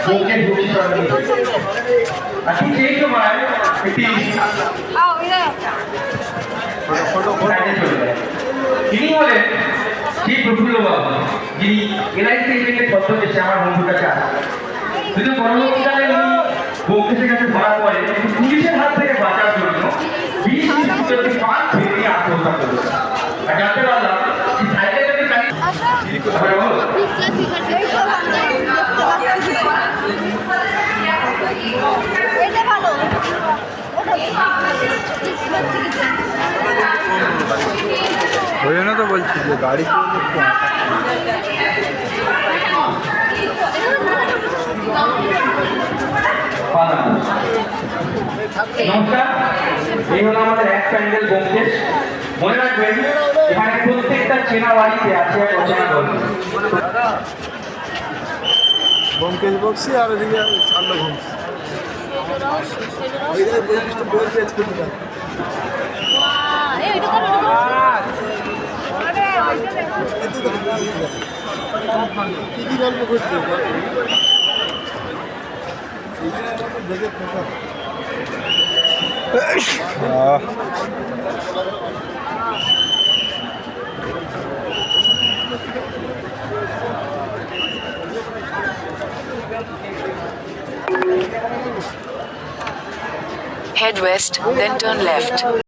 ব্যোমকেশ বক্সী আর ঠিক সেই সময় একটি তিনি বলেন শ্রী প্রফুল্লবাবু, যিনি এলআইসি এজেন্টের ছদ্মবেশে আমার বন্ধুর কাছে আসেন। কিন্তু পরবর্তীকালে উনি ব্যোমকেশের কাছে ধরা পড়ে পুলিশের হাত থেকে বাঁচার জন্য 20 পাঁচ ভেঙে আত্মহত্যা করলেন। আর জানতে পারলাম যে সাইকেলটাকে চালিয়ে ওই জন্য তো বলছি যে গাড়ি নমস্কার, এই হলো আমাদের এক প্যান্ডেল ব্যোমকেশ। মনে রাখবেন এখানে প্রত্যেকটা চেনা বাড়িতে আছে অচেনা গল্প। ব্যোমকেশ বক্সি আর ওদিকে ছাড়লো কি কি গল্প করছে Head west, then turn left.